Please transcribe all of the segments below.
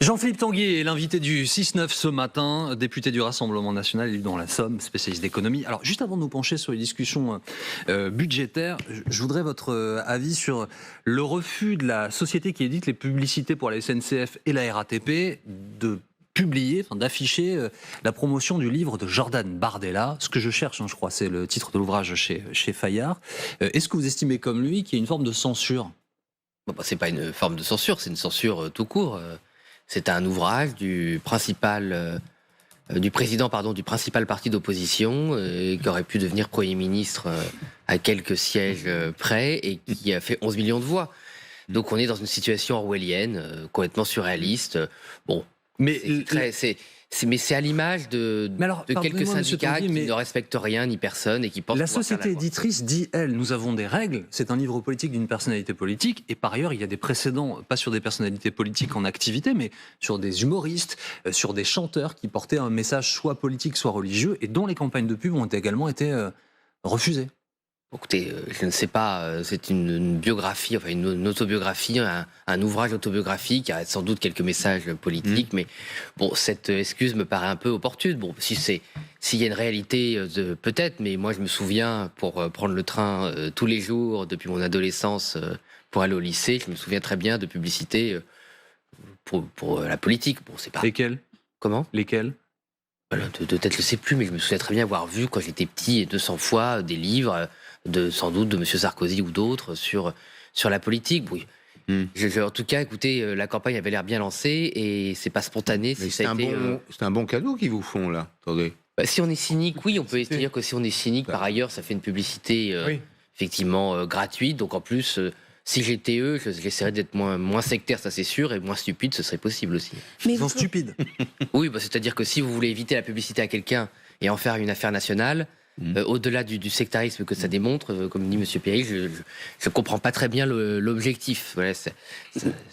Jean-Philippe Tanguy est l'invité du 6-9 ce matin, député du Rassemblement national, élu dans la Somme, spécialiste d'économie. Alors, juste avant de nous pencher sur les discussions budgétaires, je voudrais votre avis sur le refus de la société qui édite les publicités pour la SNCF et la RATP de publier, d'afficher la promotion du livre de Jordan Bardella. Ce que je cherche, je crois, c'est le titre de l'ouvrage chez Fayard. Est-ce que vous estimez comme lui qu'il y a une forme de censure ? C'est pas une forme de censure, c'est une censure tout court. C'est un ouvrage du président du principal parti d'opposition qui aurait pu devenir Premier ministre à quelques sièges près et qui a fait 11 millions de voix. Donc on est dans une situation orwellienne, complètement surréaliste. Mais c'est à l'image de quelques syndicats qui ne respectent rien ni personne et qui pensent. La société éditrice dit, elle, nous avons des règles, c'est un livre politique d'une personnalité politique, et par ailleurs, il y a des précédents, pas sur des personnalités politiques en activité, mais sur des humoristes, sur des chanteurs qui portaient un message soit politique, soit religieux, et dont les campagnes de pub ont également été refusées. Écoutez, je ne sais pas, c'est une biographie, enfin une autobiographie, un ouvrage autobiographique, il y a sans doute quelques messages politiques, mais cette excuse me paraît un peu opportune. S'il y a une réalité, peut-être, mais moi je me souviens, pour prendre le train tous les jours, depuis mon adolescence, pour aller au lycée, je me souviens très bien de publicités pour la politique. C'est pas... Lesquelles ? Comment ? Lesquelles ? De tête, je ne sais plus, mais je me souviens très bien avoir vu, quand j'étais petit, 200 fois, des livres... sans doute de M. Sarkozy ou d'autres sur la politique. Oui. En tout cas, écoutez, la campagne avait l'air bien lancée et c'est pas spontané. C'est un bon cadeau qu'ils vous font là. Attendez. Si on est cynique, oui, on peut dire que si on est cynique, par ailleurs, ça fait une publicité effectivement gratuite. Donc en plus, si j'étais eux, j'essaierais d'être moins sectaire, ça c'est sûr, et moins stupide, ce serait possible aussi. Mais ils sont stupides. Oui, c'est-à-dire que si vous voulez éviter la publicité à quelqu'un et en faire une affaire nationale. Au-delà du sectarisme que ça démontre, comme dit M. Péry, je ne comprends pas très bien l'objectif. Voilà, c'est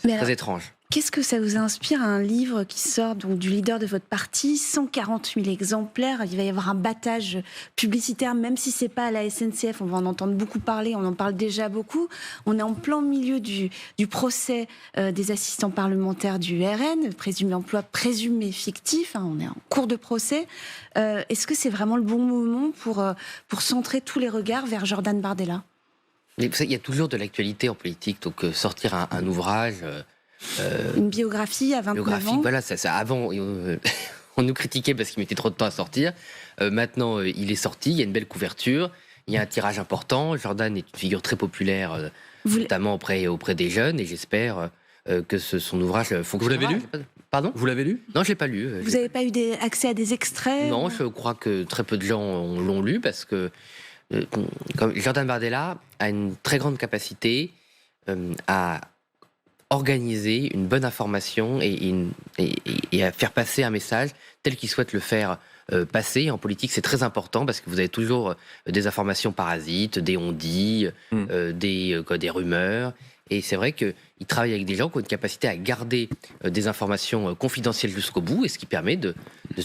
très étrange. Qu'est-ce que ça vous inspire, un livre qui sort donc du leader de votre parti, 140 000 exemplaires, il va y avoir un battage publicitaire, même si c'est pas à la SNCF, on va en entendre beaucoup parler, on en parle déjà beaucoup. On est en plein milieu du procès des assistants parlementaires du RN, emploi présumé fictif, on est en cours de procès. Est-ce que c'est vraiment le bon moment pour centrer tous les regards vers Jordan Bardella ? Il y a toujours de l'actualité en politique, donc sortir un ouvrage... une biographie à 29 ans. Voilà, ça avant, on nous critiquait parce qu'il mettait trop de temps à sortir. Maintenant, il est sorti, il y a une belle couverture, il y a un tirage important. Jordan est une figure très populaire, notamment auprès des jeunes, et j'espère que son ouvrage fonctionnera. Vous l'avez lu ? Pardon ? Vous l'avez lu ? Non, je ne l'ai pas lu. Vous n'avez pas eu accès à des extraits ? Non, je crois que très peu de gens l'ont lu, parce que comme Jordan Bardella a une très grande capacité à organiser une bonne information et à faire passer un message tel qu'il souhaite le faire passer. En politique, c'est très important parce que vous avez toujours des informations parasites, des on-dit, des rumeurs. Et c'est vrai qu'il travaille avec des gens qui ont une capacité à garder des informations confidentielles jusqu'au bout, et ce qui permet de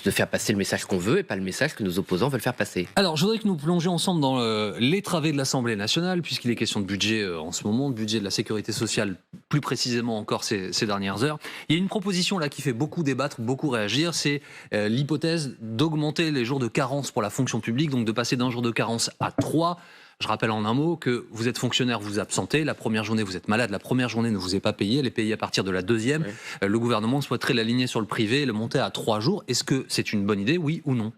faire passer le message qu'on veut et pas le message que nos opposants veulent faire passer. Alors, je voudrais que nous plongions ensemble dans les travées de l'Assemblée nationale, puisqu'il est question de budget en ce moment, de budget de la sécurité sociale, plus précisément encore ces dernières heures. Il y a une proposition là qui fait beaucoup débattre, beaucoup réagir, c'est l'hypothèse d'augmenter les jours de carence pour la fonction publique, donc de passer d'un jour de carence à 3. Je rappelle en un mot que vous êtes fonctionnaire, vous vous absentez, la première journée vous êtes malade, la première journée ne vous est pas payée, elle est payée à partir de la deuxième. Oui. Le gouvernement souhaiterait l'aligner sur le privé et le monter à 3 jours. Est-ce que c'est une bonne idée, oui ou non ?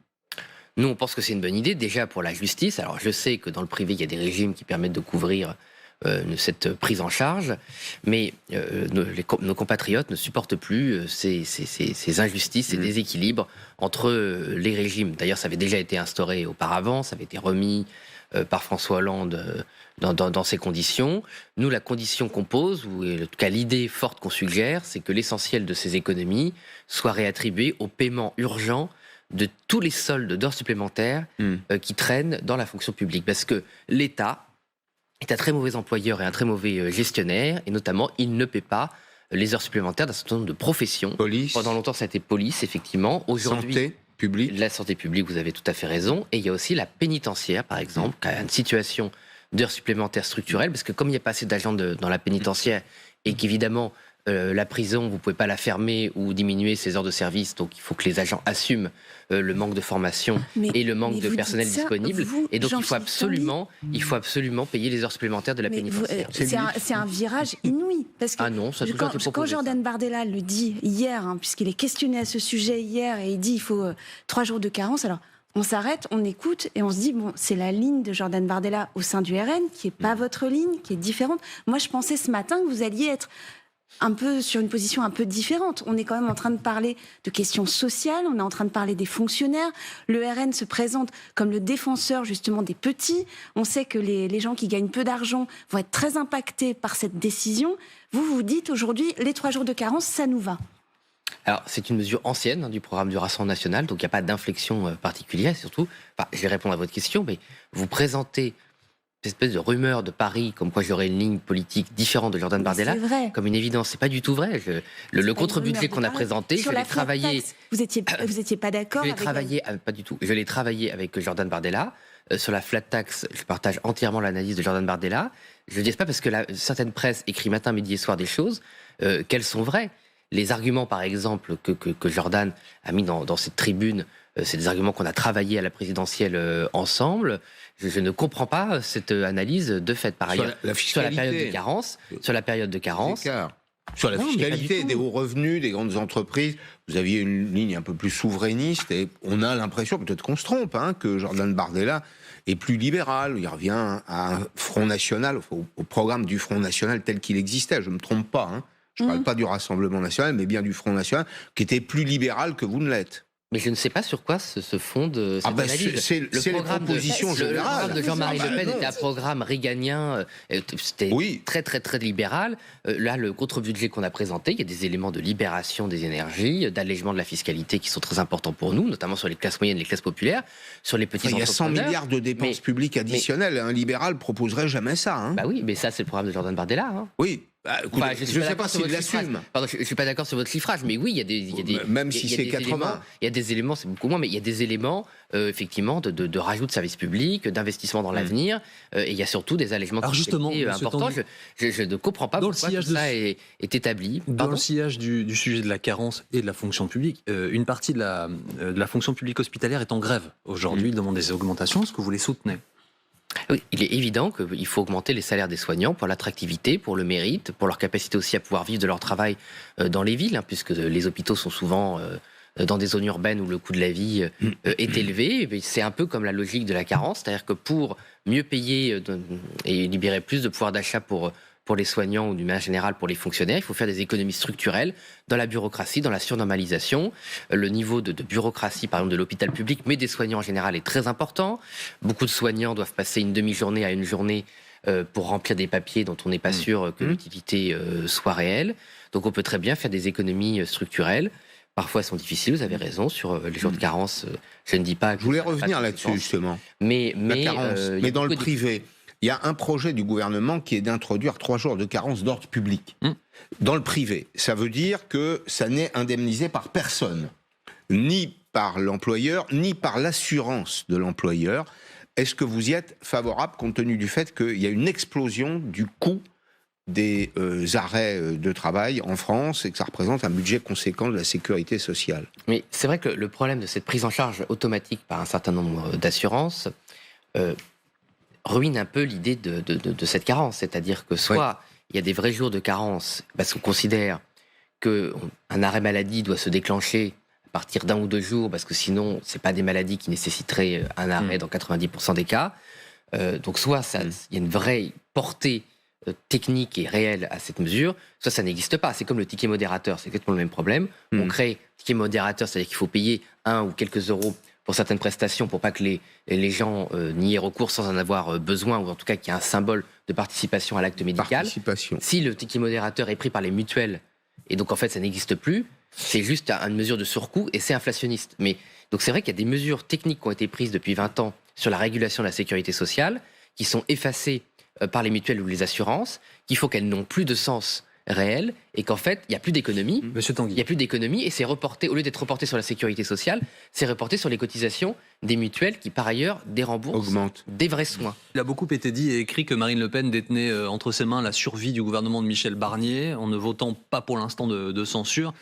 Nous, on pense que c'est une bonne idée, déjà pour la justice. Alors je sais que dans le privé, il y a des régimes qui permettent de couvrir cette prise en charge, mais nos compatriotes ne supportent plus ces injustices, ces déséquilibres entre les régimes. D'ailleurs, ça avait déjà été instauré auparavant, ça avait été remis par François Hollande dans ces conditions. Nous, la condition qu'on pose, ou en tout cas l'idée forte qu'on suggère, c'est que l'essentiel de ces économies soit réattribué au paiement urgent de tous les soldes d'heures supplémentaires qui traînent dans la fonction publique. Parce que l'État est un très mauvais employeur et un très mauvais gestionnaire, et notamment, il ne paie pas les heures supplémentaires d'un certain nombre de professions. Police. Pendant longtemps, ça a été police, effectivement. Aujourd'hui, santé publique. La santé publique, vous avez tout à fait raison. Et il y a aussi la pénitentiaire, par exemple, qui a une situation d'heures supplémentaires structurelles, parce que comme il n'y a pas assez d'agents dans la pénitentiaire, et qu'évidemment, la prison, vous ne pouvez pas la fermer ou diminuer ses heures de service, donc il faut que les agents assument le manque de formation et le manque de personnel disponible. Et donc il faut absolument payer les heures supplémentaires de la pénitentiaire. C'est un virage inouï. Parce que non, ça a toujours été proposé, quand Jordan Bardella le dit hier, puisqu'il est questionné à ce sujet hier, et il dit il faut 3 jours de carence, alors on s'arrête, on écoute et on se dit, bon, c'est la ligne de Jordan Bardella au sein du RN qui n'est pas votre ligne, qui est différente. Moi, je pensais ce matin que vous alliez être un peu sur une position un peu différente. On est quand même en train de parler de questions sociales, on est en train de parler des fonctionnaires. Le RN se présente comme le défenseur justement des petits. On sait que les gens qui gagnent peu d'argent vont être très impactés par cette décision. Vous vous dites aujourd'hui, les 3 jours de carence, ça nous va. Alors, c'est une mesure ancienne du programme du Rassemblement national, donc il n'y a pas d'inflexion particulière. Surtout, je vais répondre à votre question, mais vous présentez cette espèce de rumeur de Paris, comme quoi j'aurais une ligne politique différente de Jordan Bardella, comme une évidence. C'est pas du tout vrai. Le contre-budget qu'on a présenté, je l'ai travaillé. Vous étiez pas d'accord avec... Pas du tout. Je l'ai travaillé avec Jordan Bardella. Sur la flat tax, je partage entièrement l'analyse de Jordan Bardella. Je ne dis pas parce que certaines presses écrit matin, midi et soir des choses qu'elles sont vraies. Les arguments, par exemple, que Jordan a mis dans cette tribune, c'est des arguments qu'on a travaillés à la présidentielle ensemble. Je ne comprends pas cette analyse de fait. Par ailleurs, sur la période de carence, sur la fiscalité des hauts revenus, des grandes entreprises, vous aviez une ligne un peu plus souverainiste et on a l'impression, peut-être qu'on se trompe, que Jordan Bardella est plus libéral. Il revient à un Front National, au programme du Front National tel qu'il existait. Je ne me trompe pas. Je ne parle pas du Rassemblement National, mais bien du Front National, qui était plus libéral que vous ne l'êtes. Mais je ne sais pas sur quoi se fonde cette analyse. C'est les propositions générales. Le programme de Jean-Marie Le Pen était un programme réganien, c'était très très très libéral. Là, le contre-budget qu'on a présenté, il y a des éléments de libération des énergies, d'allègement de la fiscalité qui sont très importants pour nous, notamment sur les classes moyennes, les classes populaires, sur les petits entrepreneurs. Il y a 100 milliards de dépenses publiques additionnelles. Un libéral proposerait jamais ça. Bah oui, mais ça c'est le programme de Jordan Bardella. Oui. Écoute, je ne sais pas s'il l'assume. Je ne suis pas d'accord sur votre chiffrage, mais oui, il y a des même si c'est 80. Il y a des éléments, c'est beaucoup moins, mais il y a des éléments, effectivement, de rajout de services publics, d'investissement dans l'avenir, et il y a surtout des allègements de fiscalité importants. Je ne comprends pas pourquoi tout ça est établi. Dans le sillage du sujet de la carence et de la fonction publique, une partie de la fonction publique hospitalière est en grève aujourd'hui, demande des augmentations. Est-ce que vous les soutenez ? Oui, il est évident qu'il faut augmenter les salaires des soignants pour l'attractivité, pour le mérite, pour leur capacité aussi à pouvoir vivre de leur travail dans les villes, puisque les hôpitaux sont souvent dans des zones urbaines où le coût de la vie est élevé. C'est un peu comme la logique de la carence, c'est-à-dire que pour mieux payer et libérer plus de pouvoir d'achat pour les soignants ou du manière générale pour les fonctionnaires, il faut faire des économies structurelles dans la bureaucratie, dans la surnormalisation. Le niveau de bureaucratie, par exemple, de l'hôpital public, mais des soignants en général, est très important. Beaucoup de soignants doivent passer une demi-journée à une journée pour remplir des papiers dont on n'est pas sûr que l'utilité soit réelle. Donc on peut très bien faire des économies structurelles. Parfois, elles sont difficiles, vous avez raison, sur les jours de carence. Je ne dis pas que... Je voulais revenir là-dessus, justement. Mais dans le privé... Il y a un projet du gouvernement qui est d'introduire 3 jours de carence d'ordre public. Dans le privé, ça veut dire que ça n'est indemnisé par personne, ni par l'employeur, ni par l'assurance de l'employeur. Est-ce que vous y êtes favorable compte tenu du fait qu'il y a une explosion du coût des arrêts de travail en France et que ça représente un budget conséquent de la sécurité sociale? Mais c'est vrai que le problème de cette prise en charge automatique par un certain nombre d'assurances ruine un peu l'idée de cette carence. C'est-à-dire que soit il y a des vrais jours de carence parce qu'on considère qu'un arrêt maladie doit se déclencher à partir d'1 ou 2 jours parce que sinon, ce n'est pas des maladies qui nécessiteraient un arrêt dans 90% des cas. Donc soit il y a une vraie portée technique et réelle à cette mesure, soit ça n'existe pas. C'est comme le ticket modérateur, c'est exactement le même problème. On crée ticket modérateur, c'est-à-dire qu'il faut payer 1 ou quelques euros pour certaines prestations, pour pas que les gens n'y aient recours sans en avoir besoin, ou en tout cas qu'il y ait un symbole de participation à l'acte médical. Si le ticket modérateur est pris par les mutuelles, et donc en fait ça n'existe plus, c'est juste une mesure de surcoût et c'est inflationniste. Donc c'est vrai qu'il y a des mesures techniques qui ont été prises depuis 20 ans sur la régulation de la sécurité sociale, qui sont effacées par les mutuelles ou les assurances, qu'il faut qu'elles n'ont plus de sens réel et qu'en fait, il n'y a plus d'économie. Monsieur Tanguy. Il n'y a plus d'économie et c'est reporté, au lieu d'être reporté sur la sécurité sociale, c'est reporté sur les cotisations des mutuelles qui, par ailleurs, déremboursent des vrais soins. Il a beaucoup été dit et écrit que Marine Le Pen détenait entre ses mains la survie du gouvernement de Michel Barnier en ne votant pas pour l'instant de censure.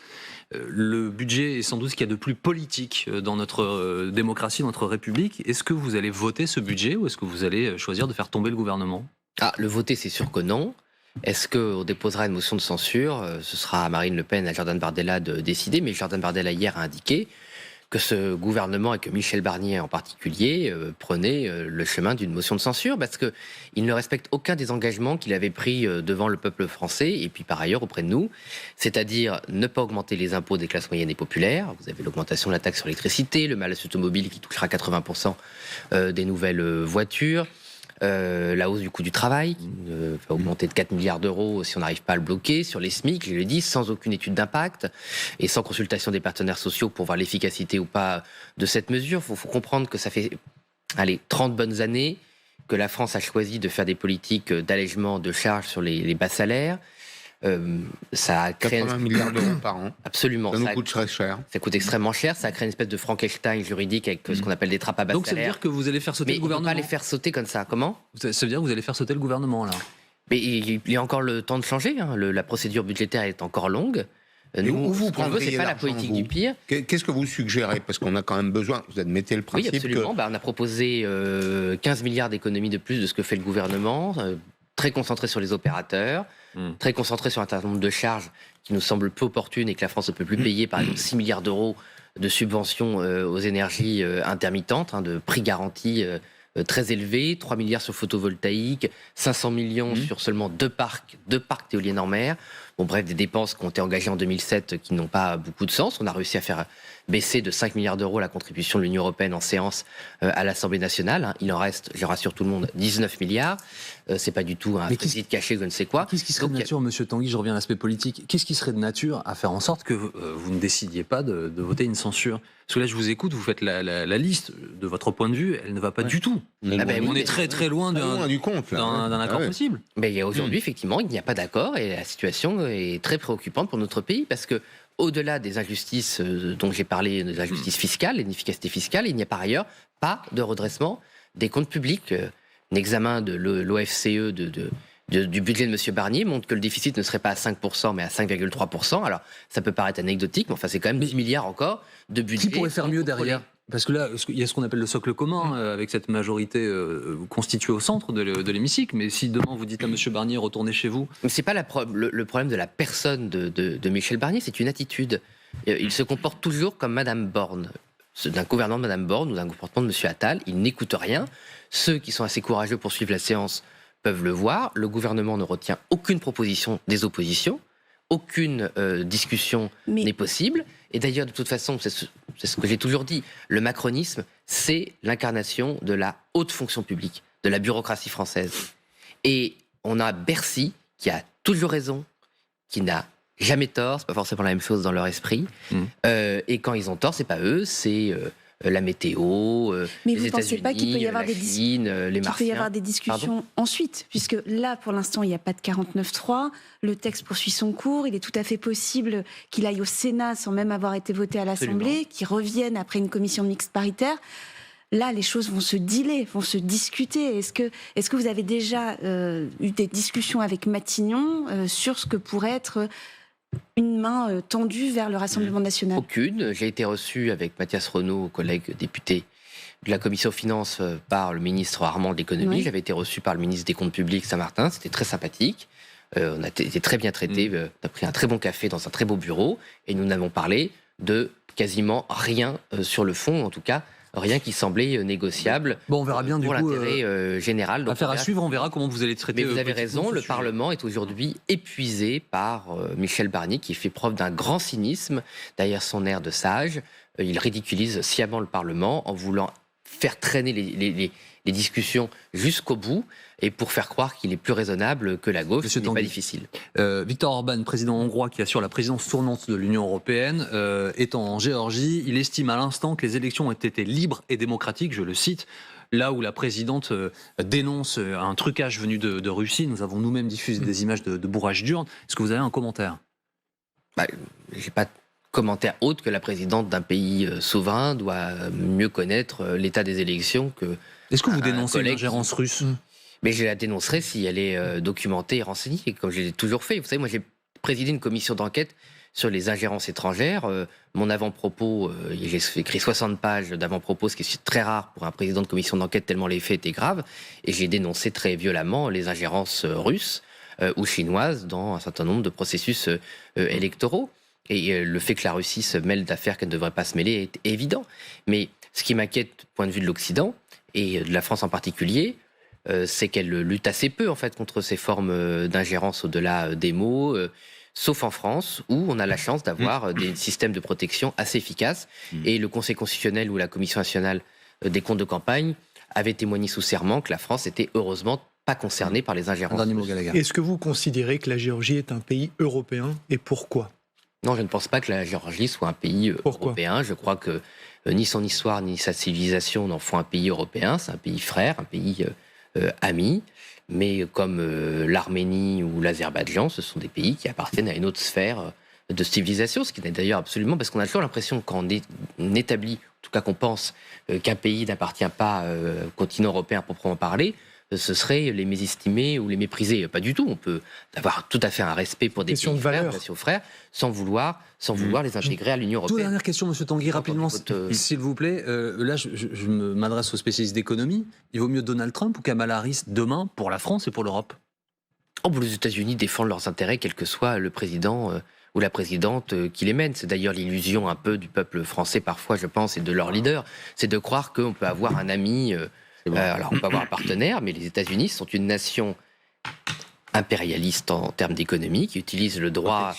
Le budget est sans doute ce qu'il y a de plus politique dans notre démocratie, dans notre République. Est-ce que vous allez voter ce budget ou est-ce que vous allez choisir de faire tomber le gouvernement ? Le voter, c'est sûr que non. Est-ce qu'on déposera une motion de censure ? Ce sera à Marine Le Pen et à Jordan Bardella de décider, mais Jordan Bardella hier a indiqué que ce gouvernement et que Michel Barnier en particulier prenaient le chemin d'une motion de censure parce qu'il ne respecte aucun des engagements qu'il avait pris devant le peuple français et puis par ailleurs auprès de nous, c'est-à-dire ne pas augmenter les impôts des classes moyennes et populaires. Vous avez l'augmentation de la taxe sur l'électricité, le malus automobile qui touchera 80% des nouvelles voitures. La hausse du coût du travail, qui va augmenter de 4 milliards d'euros si on n'arrive pas à le bloquer, sur les SMIC, je le dis, sans aucune étude d'impact et sans consultation des partenaires sociaux pour voir l'efficacité ou pas de cette mesure. Il faut comprendre que ça fait 30 bonnes années que la France a choisi de faire des politiques d'allègement de charges sur les bas salaires. Ça a créé 80 milliards d'euros par an. Absolument. Ça nous coûte très cher. Ça coûte extrêmement cher. Ça a créé une espèce de Frankenstein juridique avec ce qu'on appelle des trappes à bas salaires. Donc ça veut dire que vous allez faire sauter le gouvernement ? Mais on ne peut pas les faire sauter comme ça. Comment ? Ça veut dire que vous allez faire sauter le gouvernement, là ? Mais il y a encore le temps de changer. La procédure budgétaire est encore longue. Nous, où vous ce qu'on veut, c'est pas la l'argent, politique vous du pire. Qu'est-ce que vous suggérez ? Parce qu'on a quand même besoin, vous admettez le principe Oui, absolument. On a proposé 15 milliards d'économies de plus de ce que fait le gouvernement, très concentré sur les opérateurs, très concentré sur un certain nombre de charges qui nous semblent peu opportunes et que la France ne peut plus payer, par exemple 6 milliards d'euros de subventions aux énergies intermittentes, de prix garantis très élevés, 3 milliards sur photovoltaïque, 500 millions sur seulement deux parcs d'éoliennes en mer. Bon, bref, des dépenses qui ont été engagées en 2007 qui n'ont pas beaucoup de sens. On a réussi à faire baisser de 5 milliards d'euros la contribution de l'Union européenne en séance à l'Assemblée nationale. Il en reste, je rassure tout le monde, 19 milliards. C'est pas du tout un crédit caché, je ne sais quoi. Qu'est-ce qui serait de nature, monsieur Tanguy, je reviens à l'aspect politique, qu'est-ce qui serait de nature à faire en sorte que vous ne décidiez pas de voter une censure ? Parce que là, je vous écoute, vous faites la liste, de votre point de vue, elle ne va pas du tout. On est très très loin du compte, d'un accord possible. Mais aujourd'hui, effectivement, il n'y a pas d'accord et la situation est très préoccupante pour notre pays parce que au-delà des injustices dont j'ai parlé, des injustices fiscales, l'inefficacité fiscale, il n'y a par ailleurs pas de redressement des comptes publics. Un examen de l'OFCE du budget de M. Barnier montre que le déficit ne serait pas à 5%, mais à 5,3%. Alors, ça peut paraître anecdotique, mais enfin, c'est quand même 10 milliards encore de budget. Qui pourrait faire mieux derrière ? Parce que là, il y a ce qu'on appelle le socle commun, avec cette majorité constituée au centre de l'hémicycle. Mais si demain vous dites à M. Barnier, retournez chez vous... Mais ce n'est pas le problème de la personne de Michel Barnier, c'est une attitude. Il se comporte toujours comme Mme Borne. D'un gouvernement de Mme Borne ou d'un comportement de M. Attal, il n'écoute rien. Ceux qui sont assez courageux pour suivre la séance peuvent le voir. Le gouvernement ne retient aucune proposition des oppositions. Aucune discussion n'est possible. Et d'ailleurs, de toute façon, c'est ce que j'ai toujours dit, le macronisme, c'est l'incarnation de la haute fonction publique, de la bureaucratie française. Et on a Bercy qui a toujours raison, qui n'a jamais tort, c'est pas forcément la même chose dans leur esprit. Et quand ils ont tort, c'est pas eux, c'est la météo, mais les États-Unis, la Chine, les Martiens. Il peut y avoir des discussions ensuite, puisque là, pour l'instant, il n'y a pas de 49.3. Le texte poursuit son cours. Il est tout à fait possible qu'il aille au Sénat sans même avoir été voté à l'Assemblée, qu'il revienne après une commission mixte paritaire. Là, les choses vont se dealer, vont se discuter. Est-ce que vous avez déjà eu des discussions avec Matignon sur ce que pourrait être une main tendue vers le Rassemblement national ? Aucune. J'ai été reçu avec Mathias Renaud, collègue député de la Commission Finances, par le ministre Armand de l'Économie. J'avais été reçu par le ministre des Comptes Publics, Saint-Martin. C'était très sympathique. On a été très bien traités. On a pris un très bon café dans un très beau bureau. Et nous n'avons parlé de quasiment rien sur le fond, en tout cas rien qui semblait négociable. Bon, on verra bien pour du coup l'intérêt général. Donc, affaire à suivre, on verra comment vous allez traiter. Mais vous avez raison, le Parlement est aujourd'hui épuisé par Michel Barnier qui fait preuve d'un grand cynisme derrière son air de sage. Il ridiculise sciemment le Parlement en voulant faire traîner les discussions jusqu'au bout et pour faire croire qu'il est plus raisonnable que la gauche, ce n'est pas difficile. Viktor Orban, président hongrois qui assure la présidence tournante de l'Union européenne, étant en Géorgie, il estime à l'instant que les élections ont été libres et démocratiques, je le cite. là où la présidente dénonce un trucage venu de Russie, nous avons nous-mêmes diffusé des images de bourrage d'urnes. Est-ce que vous avez un commentaire ? J'ai pas de commentaire autre que la présidente d'un pays souverain doit mieux connaître l'état des élections que. Est-ce que vous dénoncez collègue l'ingérence russe ? Mais je la dénoncerai si elle est documentée et renseignée, comme je l'ai toujours fait. Vous savez, moi j'ai présidé une commission d'enquête sur les ingérences étrangères. Mon avant-propos, j'ai écrit 60 pages d'avant-propos, ce qui est très rare pour un président de commission d'enquête tellement les faits étaient graves. Et j'ai dénoncé très violemment les ingérences russes ou chinoises dans un certain nombre de processus électoraux. Et le fait que la Russie se mêle d'affaires qu'elle ne devrait pas se mêler est évident. Mais ce qui m'inquiète du point de vue de l'Occident, et de la France en particulier, c'est qu'elle lutte assez peu en fait contre ces formes d'ingérence au-delà des mots, sauf en France où on a la chance d'avoir des systèmes de protection assez efficaces. Et le Conseil constitutionnel ou la Commission nationale des comptes de campagne avait témoigné sous serment que la France était heureusement pas concernée par les ingérences. Est-ce que vous considérez que la Géorgie est un pays européen et pourquoi ? Non, je ne pense pas que la Géorgie soit un pays européen. Je crois que ni son histoire ni sa civilisation n'en font un pays européen. C'est un pays frère, un pays ami. Mais comme l'Arménie ou l'Azerbaïdjan, ce sont des pays qui appartiennent à une autre sphère de civilisation. Ce qui n'est d'ailleurs absolument... Parce qu'on a toujours l'impression quand on établit, en tout cas qu'on pense qu'un pays n'appartient pas au continent européen à proprement parler, ce serait les mésestimer ou les mépriser. Pas du tout. On peut avoir tout à fait un respect pour des pays frères, des nations frères, sans vouloir les intégrer à l'Union européenne. Toute dernière question, M. Tanguy, rapidement, s'il vous plaît. Là, je m'adresse aux spécialistes d'économie. Il vaut mieux Donald Trump ou Kamala Harris demain pour la France et pour l'Europe ? Les États-Unis défendent leurs intérêts, quel que soit le président ou la présidente qui les mène. C'est d'ailleurs l'illusion un peu du peuple français, parfois, je pense, et de leurs leaders. C'est de croire qu'on peut avoir un ami... alors, on peut avoir un partenaire, mais les États-Unis sont une nation impérialiste en termes d'économie, qui utilise le droit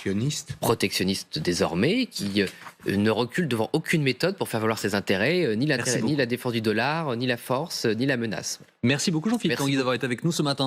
protectionniste désormais, qui ne recule devant aucune méthode pour faire valoir ses intérêts, ni la défense du dollar, ni la force, ni la menace. Merci beaucoup Jean-Philippe Tanguy d'avoir été avec nous ce matin.